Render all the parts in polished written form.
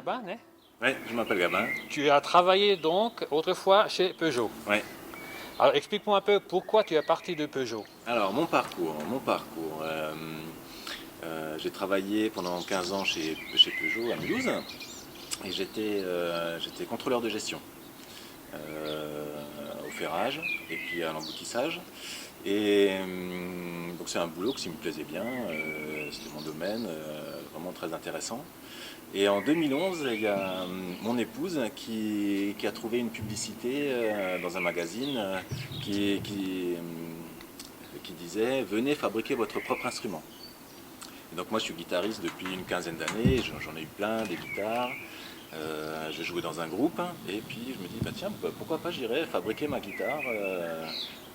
Gabin, hein? Oui, je m'appelle Gabin. Tu as travaillé donc autrefois chez Peugeot. Oui. Alors explique-moi un peu pourquoi tu es parti de Peugeot. Alors, mon parcours. J'ai travaillé pendant 15 ans chez Peugeot à Mulhouse et j'étais contrôleur de gestion au ferrage et puis à l'emboutissage. Donc c'est un boulot qui me plaisait bien, c'était mon domaine, vraiment très intéressant. Et en 2011, il y a mon épouse qui a trouvé une publicité dans un magazine qui disait «Venez fabriquer votre propre instrument». Et donc moi je suis guitariste depuis une quinzaine d'années, j'en ai eu plein, des guitares. Je jouais dans un groupe et puis je me dis bah tiens pourquoi pas j'irais fabriquer ma guitare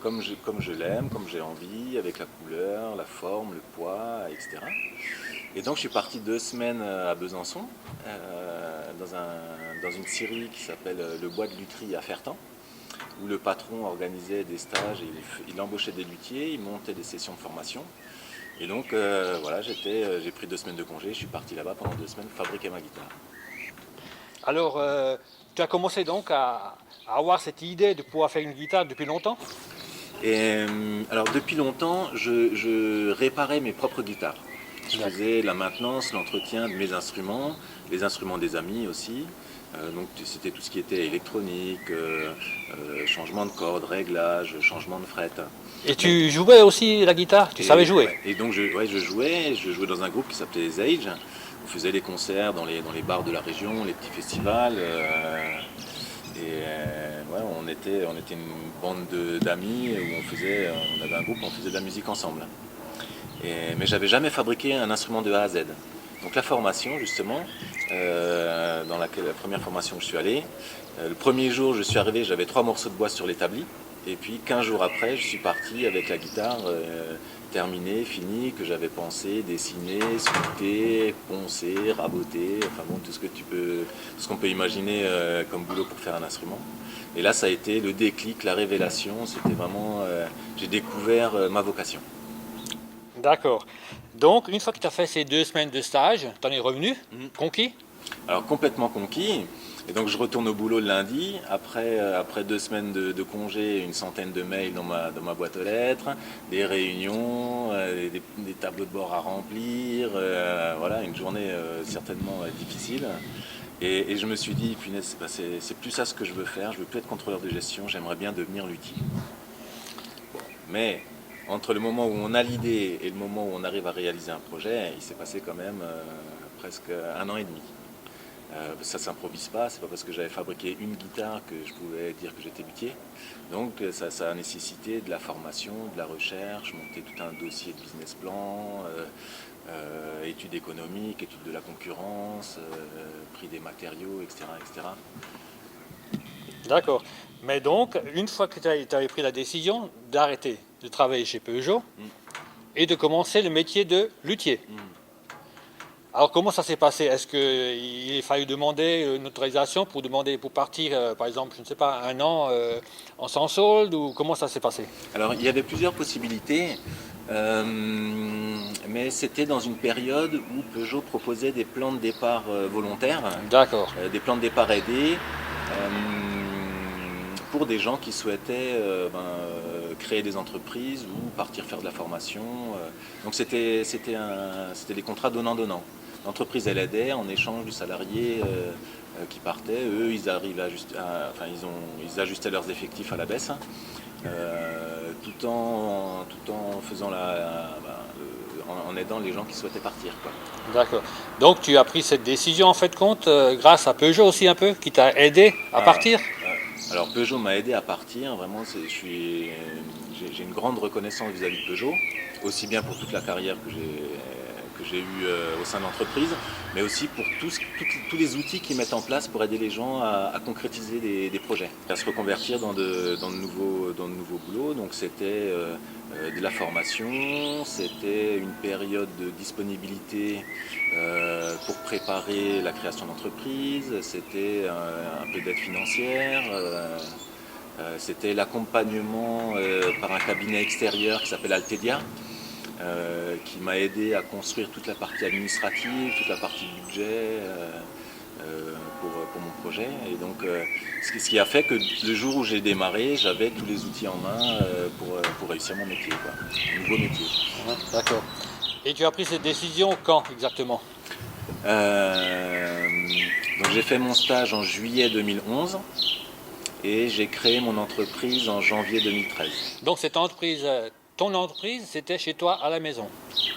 comme je l'aime, comme j'ai envie, avec la couleur, la forme, le poids, etc. Et donc je suis parti 2 semaines à Besançon dans une scierie qui s'appelle le Bois de Lutry à Fertan, où le patron organisait des stages, et il embauchait des luthiers, il montait des sessions de formation. Et donc voilà, j'ai pris 2 semaines de congé, je suis parti là-bas pendant 2 semaines fabriquer ma guitare. Alors tu as commencé donc à avoir cette idée de pouvoir faire une guitare depuis longtemps? Et alors depuis longtemps, je réparais mes propres guitares. Je faisais la maintenance, l'entretien de mes instruments, les instruments des amis aussi. Donc c'était tout ce qui était électronique, changement de cordes, réglage, changement de fret. Et tu jouais aussi la guitare? Tu savais jouer? Ouais, et donc je jouais dans un groupe qui s'appelait les Age. On faisait des concerts dans les bars de la région, les petits festivals. Ouais, on était une bande d'amis où on avait un groupe, on faisait de la musique ensemble. Mais j'avais jamais fabriqué un instrument de A à Z. Donc la formation justement, la première formation où je suis allé, le premier jour je suis arrivé, j'avais 3 morceaux de bois sur l'établi. Et puis 15 jours après, je suis parti avec la guitare terminée, finie, que j'avais pensé, dessiné, sculpté, poncé, raboté, enfin bon, tout ce qu'on peut imaginer comme boulot pour faire un instrument. Et là, ça a été le déclic, la révélation, c'était vraiment, j'ai découvert ma vocation. D'accord. Donc une fois que tu as fait ces 2 semaines de stage, tu en es revenu, conquis? Alors complètement conquis. Et donc je retourne au boulot le lundi, après 2 semaines de congé, une centaine de mails dans ma boîte aux lettres, des réunions, des tableaux de bord à remplir, voilà, une journée certainement difficile. Et je me suis dit, punaise, c'est plus ça ce que je veux faire, je veux plus être contrôleur de gestion, j'aimerais bien devenir luthier. Bon, mais entre le moment où on a l'idée et le moment où on arrive à réaliser un projet, il s'est passé quand même presque 1 an et demi. Ça s'improvise pas, c'est pas parce que j'avais fabriqué une guitare que je pouvais dire que j'étais luthier. Donc ça a nécessité de la formation, de la recherche, monter tout un dossier de business plan, études économiques, études de la concurrence, prix des matériaux, etc., etc. D'accord. Mais donc, une fois que tu avais pris la décision d'arrêter de travailler chez Peugeot et de commencer le métier de luthier. Alors comment ça s'est passé? Est-ce qu'il a fallu demander une autorisation pour partir, par exemple, je ne sais pas, 1 an en sans solde, ou comment ça s'est passé? Alors il y avait plusieurs possibilités, mais c'était dans une période où Peugeot proposait des plans de départ volontaires, D'accord. des plans de départ aidés, pour des gens qui souhaitaient créer des entreprises ou partir faire de la formation. Donc c'était des contrats donnant-donnant. L'entreprise elle aidait en échange du salarié qui partait. Eux ils ils ajustaient leurs effectifs à la baisse, tout en faisant en aidant les gens qui souhaitaient partir, quoi. D'accord. Donc tu as pris cette décision en fait compte grâce à Peugeot aussi un peu, qui t'a aidé à partir? Alors Peugeot m'a aidé à partir, vraiment j'ai une grande reconnaissance vis-à-vis de Peugeot, aussi bien pour toute la carrière que j'ai eue au sein de l'entreprise, mais aussi pour tous les outils qu'ils mettent en place pour aider les gens à concrétiser des projets, à se reconvertir dans de nouveaux boulots. Donc c'était de la formation, c'était une période de disponibilité pour préparer la création d'entreprise, c'était un peu d'aide financière, c'était l'accompagnement par un cabinet extérieur qui s'appelle Altedia, qui m'a aidé à construire toute la partie administrative, toute la partie budget, pour mon projet. Et donc, ce qui a fait que le jour où j'ai démarré, j'avais tous les outils en main pour réussir mon métier, quoi. Un nouveau métier. Ouais, d'accord. Et tu as pris cette décision quand exactement? Donc j'ai fait mon stage en juillet 2011 et j'ai créé mon entreprise en janvier 2013. Donc cette entreprise, ton entreprise, c'était chez toi à la maison?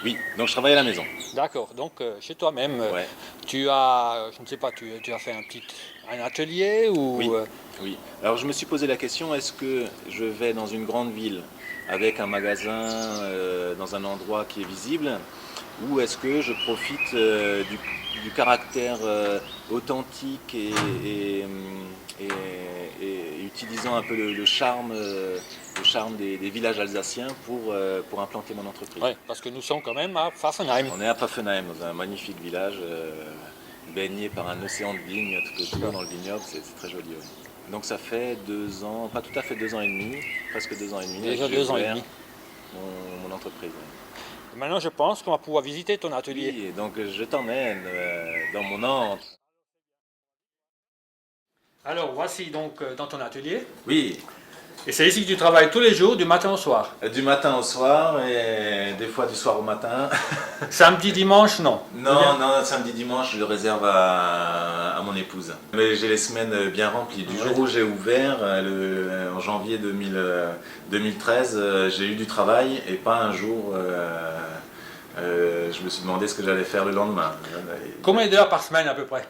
Oui, donc je travaille à la maison. D'accord, donc chez toi-même, Ouais. tu as, je ne sais pas, tu as fait un atelier ou... Oui. Oui. Alors je me suis posé la question, est-ce que je vais dans une grande ville avec un magasin dans un endroit qui est visible, ou est-ce que je profite du caractère authentique et utilisant un peu le charme des villages alsaciens pour implanter mon entreprise. Oui, parce que nous sommes quand même à Pfaffenheim. On est à Pfaffenheim, dans un magnifique village baigné par un océan de vignes tout autour dans le vignoble, c'est très joli. Ouais. Donc ça fait 2 ans, pas tout à fait 2 ans et demi, presque 2 ans et demi. Déjà 2 ans et demi. Mon entreprise. Ouais. Maintenant, je pense qu'on va pouvoir visiter ton atelier. Oui, et donc je t'emmène dans mon antre. Alors, voici donc dans ton atelier. Oui. Et c'est ici que tu travailles tous les jours, du matin au soir. Du matin au soir et des fois du soir au matin. Samedi, dimanche, non? Non, samedi, dimanche, je le réserve à mon épouse. Mais j'ai les semaines bien remplies. Du jour où j'ai ouvert, en janvier 2013, j'ai eu du travail et pas un jour. Je me suis demandé ce que j'allais faire le lendemain. Combien d'heures par semaine à peu près?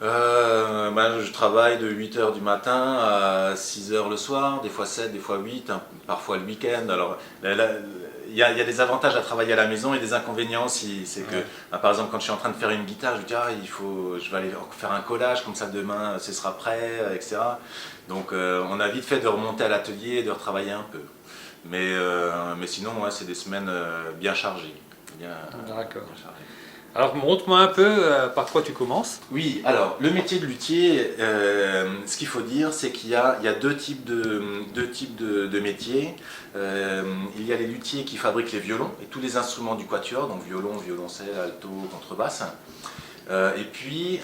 Je travaille de 8h du matin à 6h le soir, des fois 7, des fois 8, parfois le week-end. Alors, il y a des avantages à travailler à la maison et des inconvénients aussi. C'est que, par exemple, quand je suis en train de faire une guitare, je me dis, je vais aller faire un collage, comme ça demain ce sera prêt, etc. Donc, on a vite fait de remonter à l'atelier et de retravailler un peu. Mais sinon, ouais, c'est des semaines bien chargées. D'accord. Alors montre-moi un peu par quoi tu commences. Oui, alors le métier de luthier, ce qu'il faut dire, c'est qu'il y a deux types de métiers. Il y a les luthiers qui fabriquent les violons et tous les instruments du quatuor, donc violon, violoncelle, alto, contrebasse. Et puis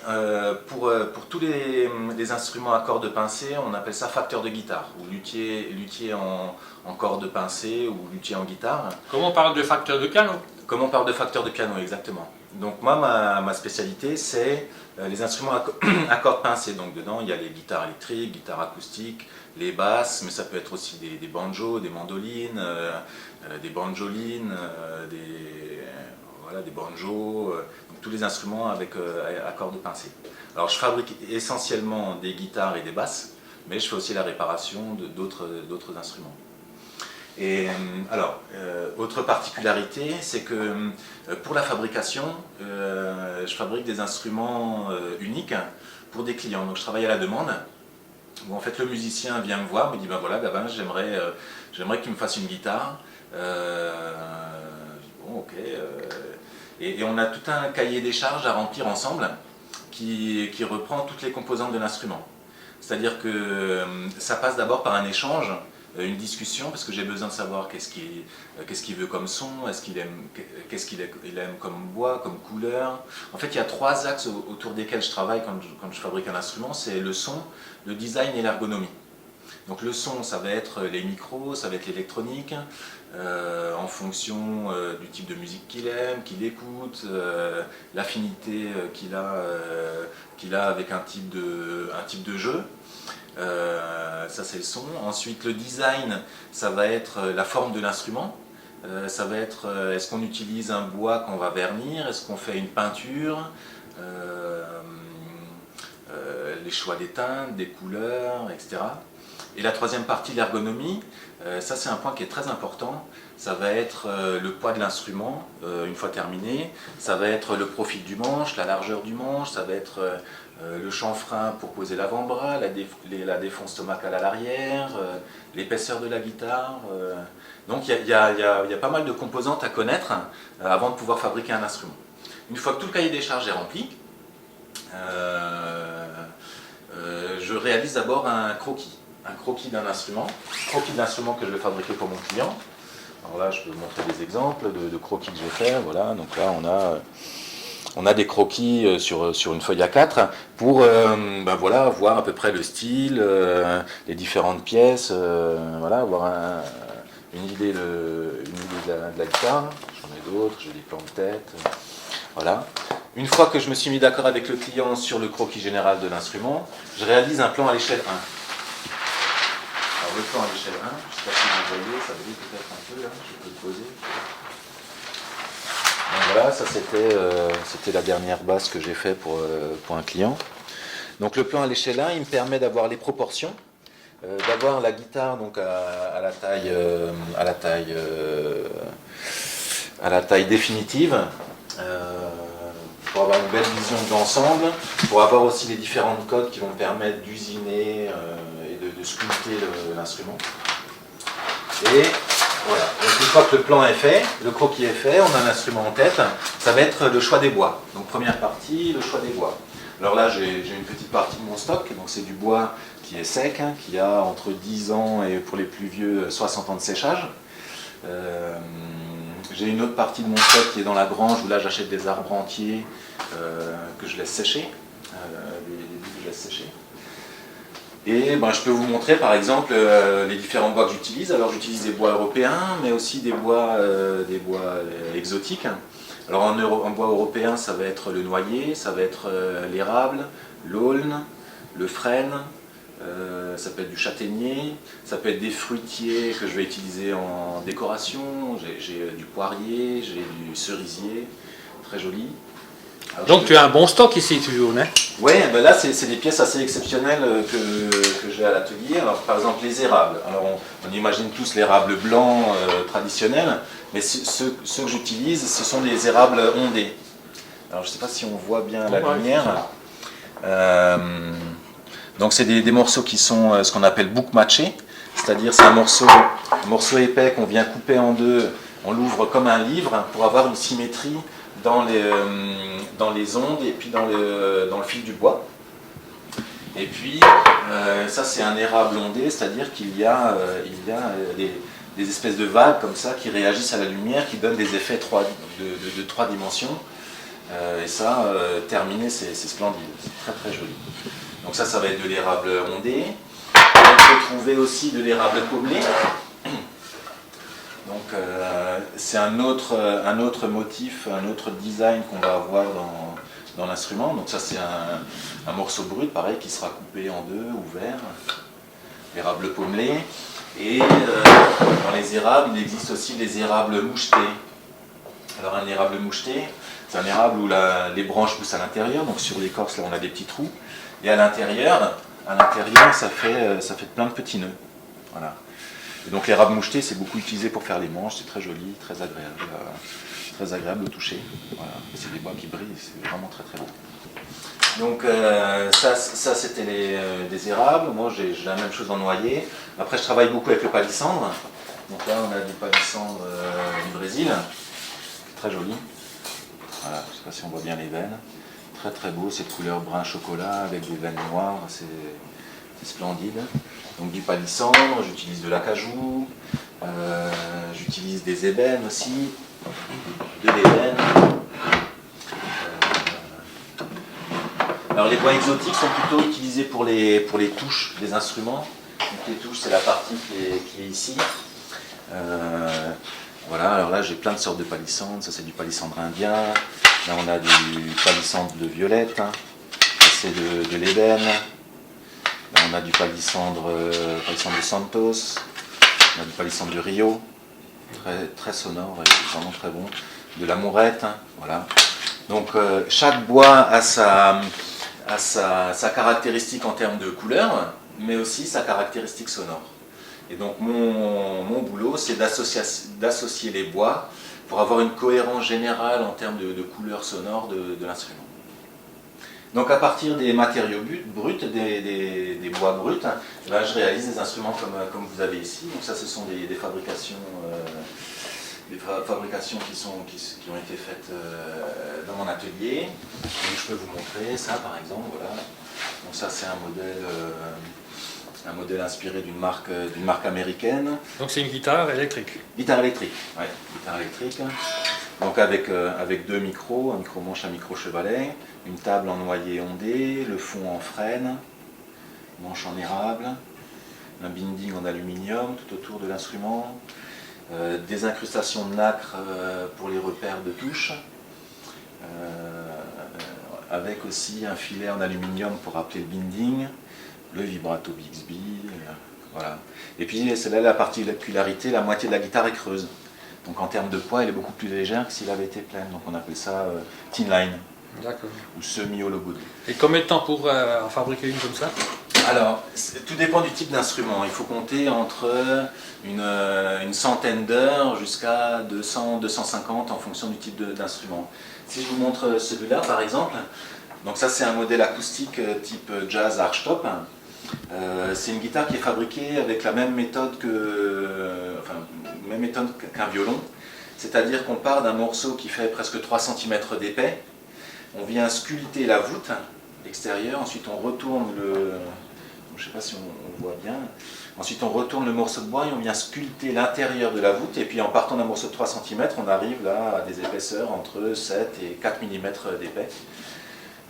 pour tous les instruments à cordes pincées, on appelle ça facteur de guitare, ou luthier en cordes pincées, ou luthier en guitare. Comment on parle de facteur de piano? Comment on parle de facteur de piano, exactement. Donc moi, ma spécialité, c'est les instruments à cordes pincées. Donc dedans, il y a les guitares électriques, guitares acoustiques, les basses, mais ça peut être aussi des banjos, des mandolines, des banjolines, des banjos, donc tous les instruments à cordes pincées. Alors je fabrique essentiellement des guitares et des basses, mais je fais aussi la réparation d'autres instruments. Et alors, autre particularité, c'est que pour la fabrication, je fabrique des instruments uniques pour des clients. Donc je travaille à la demande, où en fait le musicien vient me voir, me dit ben voilà Gabin, j'aimerais qu'il me fasse une guitare. Bon ok. Et on a tout un cahier des charges à remplir ensemble qui reprend toutes les composantes de l'instrument. C'est-à-dire que ça passe d'abord par un échange, une discussion, parce que j'ai besoin de savoir qu'est-ce qu'il veut comme son, qu'est-ce qu'il aime comme bois, comme couleur. En fait, il y a 3 axes autour desquels je travaille quand je fabrique un instrument, c'est le son, le design et l'ergonomie. Donc le son, ça va être les micros, ça va être l'électronique, en fonction du type de musique qu'il aime, qu'il écoute, l'affinité qu'il a avec un type de jeu. Ça c'est le son. Ensuite le design, ça va être la forme de l'instrument. Ça va être est-ce qu'on utilise un bois qu'on va vernir, est-ce qu'on fait une peinture, les choix des teintes, des couleurs, etc. Et la troisième partie, l'ergonomie, ça c'est un point qui est très important. Ça va être le poids de l'instrument une fois terminé, ça va être le profil du manche, la largeur du manche, ça va être le chanfrein pour poser l'avant-bras, la défense stomacale à l'arrière, l'épaisseur de la guitare. Donc il y a pas mal de composantes à connaître avant de pouvoir fabriquer un instrument. Une fois que tout le cahier des charges est rempli, je réalise d'abord un croquis d'un instrument, croquis de l'instrument que je vais fabriquer pour mon client. Alors là, je peux vous montrer des exemples de croquis que je vais faire. Voilà, donc là, on a on a des croquis sur une feuille A4 pour voilà, voir à peu près le style, les différentes pièces, voilà, avoir une idée de la guitare. J'en ai d'autres, j'ai des plans de tête. Voilà. Une fois que je me suis mis d'accord avec le client sur le croquis général de l'instrument, je réalise un plan à l'échelle 1. Alors le plan à l'échelle 1, je ne sais pas si vous voyez, ça brille peut-être un peu là, je peux le poser. Donc voilà, ça c'était la dernière basse que j'ai fait pour un client. Donc le plan à l'échelle 1, il me permet d'avoir les proportions, d'avoir la guitare donc à la taille définitive, pour avoir une belle vision de l'ensemble, pour avoir aussi les différentes codes qui vont me permettre d'usiner et de sculpter l'instrument. Et voilà, donc une fois que le plan est fait, le croquis est fait, on a l'instrument en tête, ça va être le choix des bois. Donc première partie, le choix des bois. Alors là j'ai une petite partie de mon stock, donc c'est du bois qui est sec, hein, qui a entre 10 ans et pour les plus vieux 60 ans de séchage. J'ai une autre partie de mon stock qui est dans la grange où là j'achète des arbres entiers que je laisse sécher, des bouts que je laisse sécher. Et je peux vous montrer par exemple les différents bois que j'utilise. Alors j'utilise des bois européens mais aussi des bois exotiques. Alors en bois européen ça va être le noyer, ça va être l'érable, l'aulne, le frêne. Ça peut être du châtaignier, ça peut être des fruitiers que je vais utiliser en décoration, j'ai du poirier, j'ai du cerisier, très joli. Alors, Donc tu as un bon stock ici toujours, hein? Oui, là c'est des pièces assez exceptionnelles que j'ai à l'atelier. Alors par exemple les érables, alors on imagine tous l'érable blanc traditionnel, mais ceux que j'utilise ce sont des érables ondés. Alors je ne sais pas si on voit bien la lumière. Donc c'est des morceaux qui sont ce qu'on appelle book matchés, c'est-à-dire c'est un morceau épais qu'on vient couper en deux, on l'ouvre comme un livre pour avoir une symétrie dans les ondes et puis dans le fil du bois. Et puis ça c'est un érable ondé, c'est-à-dire qu'il y a des espèces de vagues comme ça qui réagissent à la lumière, qui donnent des effets de 3 dimensions. Et ça, terminé, c'est splendide, c'est très très joli. Donc ça va être de l'érable ondé. On peut trouver aussi de l'érable pommelé. Donc c'est un autre motif, un autre design qu'on va avoir dans l'instrument. Donc ça c'est un morceau brut, pareil, qui sera coupé en deux, ouvert. L'érable pommelé. Et dans les érables, il existe aussi les érables mouchetés. Alors un érable moucheté, c'est un érable où les branches poussent à l'intérieur, donc sur l'écorce là on a des petits trous. Et à l'intérieur, ça fait plein de petits nœuds. Voilà. Et donc l'érable moucheté, c'est beaucoup utilisé pour faire les manches, c'est très joli, très agréable au toucher. Voilà. C'est des bois qui brillent, c'est vraiment très très beau. Donc ça c'était des érables. Moi j'ai la même chose en noyer. Après je travaille beaucoup avec le palissandre. Donc là on a du palissandre du Brésil, très joli. Voilà, je ne sais pas si on voit bien les veines. Très très beau, cette couleur brun chocolat avec des veines noires, c'est splendide. Donc du palissandre, j'utilise de l'acajou, j'utilise des ébènes aussi, de l'ébène. Alors les bois exotiques sont plutôt utilisés pour les touches des instruments. Donc les touches c'est la partie qui est ici. Voilà, alors là j'ai plein de sortes de palissandre, ça c'est du palissandre indien, là on a du palissandre de violette, hein. C'est de l'ébène, là on a du palissandre de Santos, on a du palissandre de Rio, très sonore et vraiment très bon, de la mourette, hein. Voilà. Donc chaque bois a sa caractéristique en termes de couleur, mais aussi sa caractéristique sonore. Et donc mon boulot, c'est d'associer les bois pour avoir une cohérence générale en termes de couleur sonore de l'instrument. Donc à partir des matériaux bruts, des bois bruts, là, je réalise des instruments comme vous avez ici. Donc ça, ce sont des fabrications qui ont été faites dans mon atelier. Donc, je peux vous montrer ça par exemple. Voilà. Donc ça, c'est un modèle inspiré d'une marque américaine. Donc c'est une guitare électrique. Guitare électrique, ouais, guitare électrique. Donc avec deux micros, un micro-manche, un micro-chevalet, une table en noyer ondé, le fond en frêne, manche en érable, un binding en aluminium tout autour de l'instrument, des incrustations de nacre pour les repères de touche, avec aussi un filet en aluminium pour rappeler le binding, le vibrato Bixby, voilà. Et puis c'est là la particularité, la moitié de la guitare est creuse. Donc en termes de poids, elle est beaucoup plus légère que s'il avait été pleine. Donc on appelle ça thin line. D'accord. Ou semi-hologo. Et combien de temps pour en fabriquer une comme ça? Alors, tout dépend du type d'instrument. Il faut compter entre une centaine d'heures jusqu'à 200-250 en fonction du type d'instrument. Si je vous montre celui-là par exemple, donc ça c'est un modèle acoustique type jazz archtop. C'est une guitare qui est fabriquée avec la même méthode qu'un violon. C'est-à-dire qu'on part d'un morceau qui fait presque 3 cm d'épais, on vient sculpter la voûte extérieure, ensuite on retourne je ne sais pas si on voit bien, ensuite on retourne le morceau de bois et on vient sculpter l'intérieur de la voûte, et puis en partant d'un morceau de 3 cm, on arrive là à des épaisseurs entre 7 et 4 mm d'épais.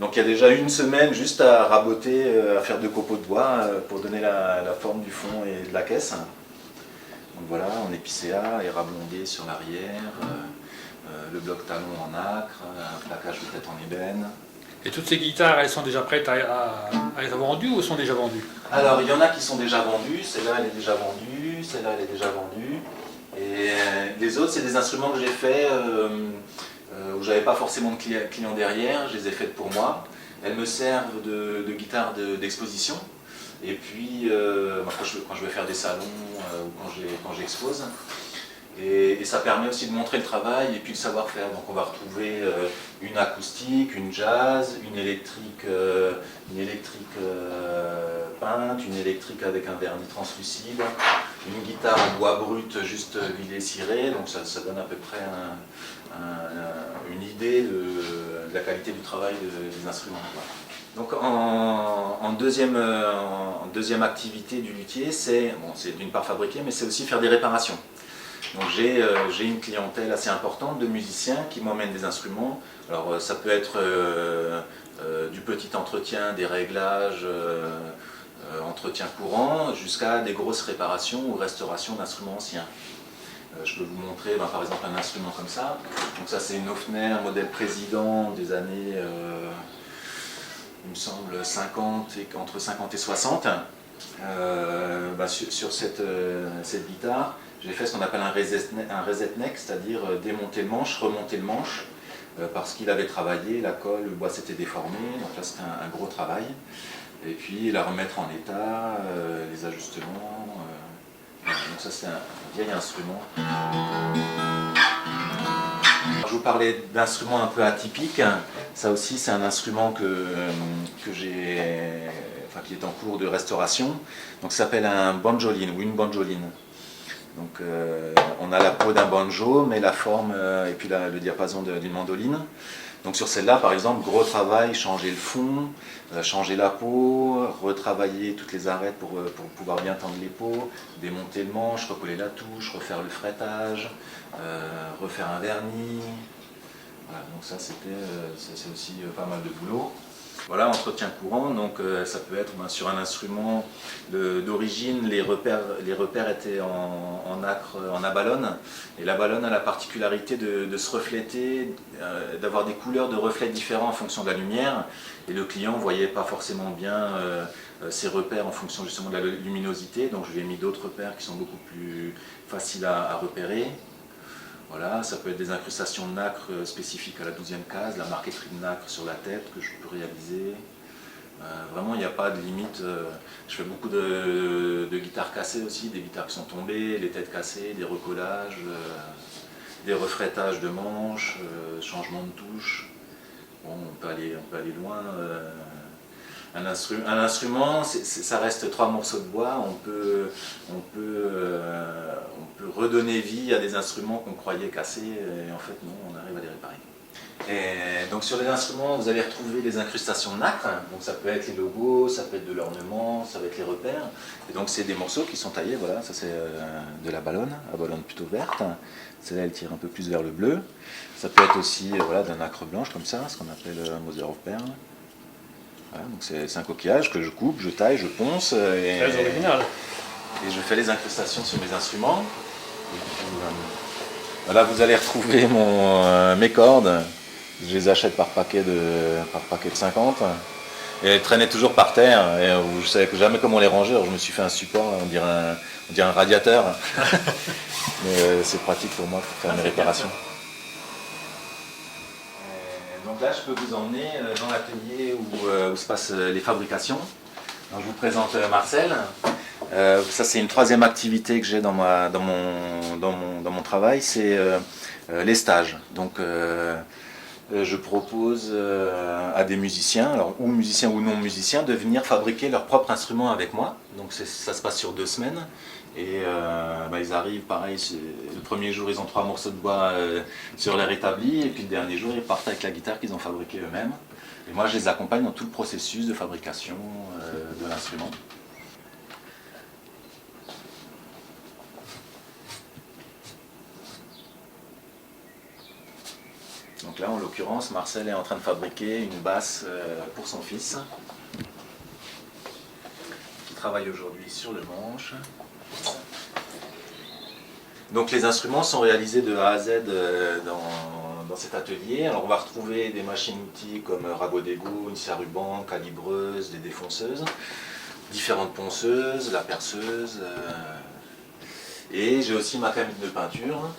Donc il y a déjà une semaine juste à raboter, à faire 2 copeaux de bois pour donner la forme du fond et de la caisse. Donc voilà, en épicéa, érable ondé sur l'arrière, le bloc talon en nacre, un plaquage de tête en ébène. Et toutes ces guitares, elles sont déjà prêtes à être vendues ou sont déjà vendues? Alors il y en a qui sont déjà vendues, celle-là elle est déjà vendue, celle-là elle est déjà vendue. Et les autres c'est des instruments que j'ai fait où j'avais pas forcément de clients derrière, je les ai faites pour moi. Elles me servent de guitare d'exposition. Et puis quand je vais faire des salons ou quand j'expose. Et ça permet aussi de montrer le travail et puis le savoir-faire. Donc on va retrouver une acoustique, une jazz, une électrique peinte, une électrique avec un vernis translucide, une guitare en bois brut juste huilé ciré. Donc ça donne à peu près une idée de la qualité du travail des instruments. Donc en deuxième activité du luthier, c'est d'une part fabriquer, mais c'est aussi faire des réparations. Donc j'ai une clientèle assez importante de musiciens qui m'emmènent des instruments. Alors ça peut être du petit entretien, des réglages, entretien courant, jusqu'à des grosses réparations ou restaurations d'instruments anciens. Je peux vous montrer par exemple un instrument comme ça. Donc ça c'est une Hofner, modèle président des années, il me semble, entre 50 et 60. Sur cette guitare, j'ai fait ce qu'on appelle un reset neck, c'est-à-dire démonter le manche, remonter le manche, parce qu'il avait travaillé, la colle, le bois s'était déformé, donc là c'était un gros travail. Et puis la remettre en état, les ajustements. Donc ça c'est un vieil instrument. Je vous parlais d'instruments un peu atypiques. Ça aussi c'est un instrument qui est en cours de restauration. Donc ça s'appelle un banjoline ou une banjoline. Donc on a la peau d'un banjo, mais la forme et puis le diapason d'une mandoline. Donc sur celle-là, par exemple, gros travail, changer le fond, changer la peau, retravailler toutes les arêtes pour pouvoir bien tendre les peaux, démonter le manche, recoller la touche, refaire le fretage, refaire un vernis. Voilà, donc ça c'est aussi pas mal de boulot. Voilà, entretien courant, donc ça peut être sur un instrument d'origine, les repères étaient en nacre, en abalone, et l'abalone a la particularité de se refléter, d'avoir des couleurs de reflets différents en fonction de la lumière, et le client ne voyait pas forcément bien ses repères en fonction justement de la luminosité, donc je lui ai mis d'autres repères qui sont beaucoup plus faciles à repérer. Voilà, ça peut être des incrustations de nacre spécifiques à la 12e case, la marqueterie de nacre sur la tête que je peux réaliser. Vraiment, il n'y a pas de limite. Je fais beaucoup de guitares cassées aussi, des guitares qui sont tombées, les têtes cassées, des recollages, des refrétages de manches, changement de touche. Bon, on peut aller loin. Un instrument, ça reste 3 morceaux de bois, on peut redonner vie à des instruments qu'on croyait cassés, et en fait non, on arrive à les réparer. Et donc sur les instruments, vous allez retrouver les incrustations de nacre. Donc ça peut être les logos, ça peut être de l'ornement, ça va être les repères. Et donc c'est des morceaux qui sont taillés, voilà, ça c'est de la ballonne, à ballonne plutôt verte. Celle-là elle tire un peu plus vers le bleu. Ça peut être aussi voilà, d'un nacre blanche comme ça, ce qu'on appelle un mother of pearl. Voilà, donc c'est un coquillage que je coupe, je taille, je ponce. Très original. Et je fais les incrustations sur mes instruments. Et puis, voilà, vous allez retrouver mes cordes. Je les achète par paquet de 50. Et elles traînaient toujours par terre. Et je ne savais jamais comment les ranger. Alors je me suis fait un support, on dirait un radiateur. Mais c'est pratique pour moi pour faire mes réparations. Donc là, je peux vous emmener dans l'atelier où se passent les fabrications. Alors, je vous présente Marcel. Ça, c'est une troisième activité que j'ai dans mon travail, c'est les stages. Donc, je propose à des musiciens, alors ou musiciens ou non musiciens, de venir fabriquer leur propre instrument avec moi. Donc, ça se passe sur 2 semaines. Et ils arrivent, pareil, le premier jour ils ont 3 morceaux de bois sur l'air établi, et puis le dernier jour ils partent avec la guitare qu'ils ont fabriquée eux-mêmes. Et moi je les accompagne dans tout le processus de fabrication de l'instrument. Donc là en l'occurrence Marcel est en train de fabriquer une basse pour son fils, qui travaille aujourd'hui sur le manche. Donc les instruments sont réalisés de A à Z dans cet atelier. Alors on va retrouver des machines-outils comme rabot d'égout, une scie à ruban, calibreuse, des défonceuses, différentes ponceuses, la perceuse. Et j'ai aussi ma cabine de peinture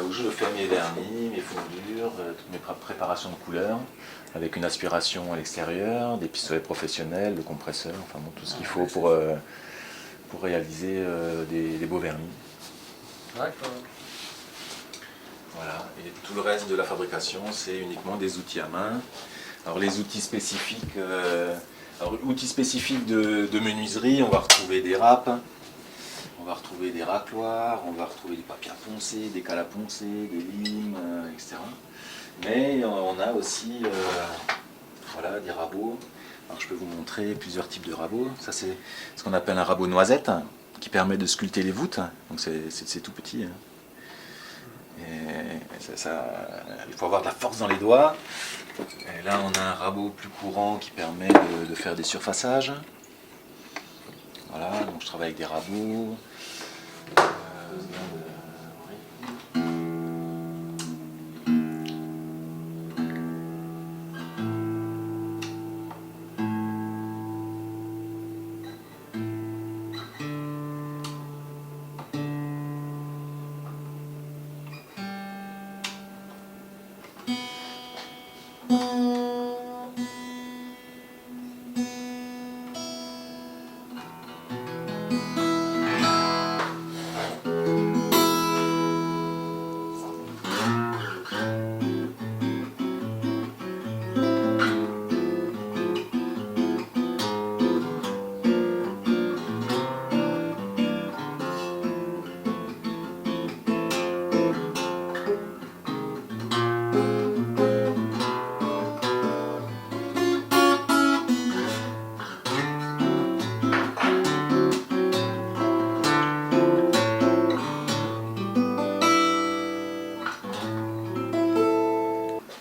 où je fais mes vernis, mes fondures, toutes mes préparations de couleurs avec une aspiration à l'extérieur, des pistolets professionnels, le compresseur, enfin bon, tout ce qu'il faut pour réaliser des beaux vernis. D'accord. Voilà, et tout le reste de la fabrication, c'est uniquement des outils à main. Alors les outils spécifiques, outils spécifiques de menuiserie, on va retrouver des râpes, on va retrouver des racloirs, on va retrouver du papier à poncer, des cales à poncer, des limes, etc. Mais on a aussi voilà, des rabots. Alors je peux vous montrer plusieurs types de rabots. Ça c'est ce qu'on appelle un rabot noisette, qui permet de sculpter les voûtes, donc c'est tout petit. Et il faut avoir de la force dans les doigts. Et là on a un rabot plus courant qui permet de faire des surfaçages. Voilà, donc je travaille avec des rabots.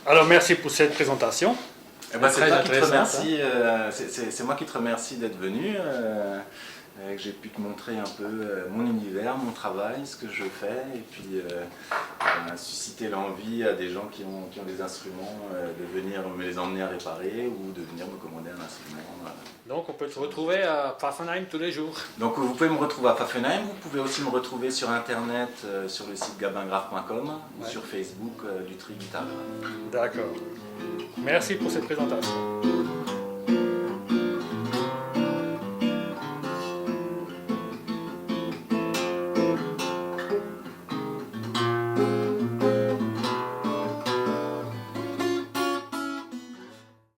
Alors merci pour cette présentation. Eh ben, c'est Très moi qui te intéressante, remercie, c'est moi qui te remercie d'être venu, que j'ai pu te montrer un peu mon univers, mon travail, ce que je fais, et puis susciter l'envie à des gens qui ont des instruments de venir me les emmener à réparer ou de venir me commander un instrument. Donc on peut se retrouver à Pfaffenheim tous les jours. Donc vous pouvez me retrouver à Pfaffenheim, vous pouvez aussi me retrouver sur internet, sur le site gabingraph.com ou sur Facebook du Tri Guitare. D'accord. Merci pour cette présentation.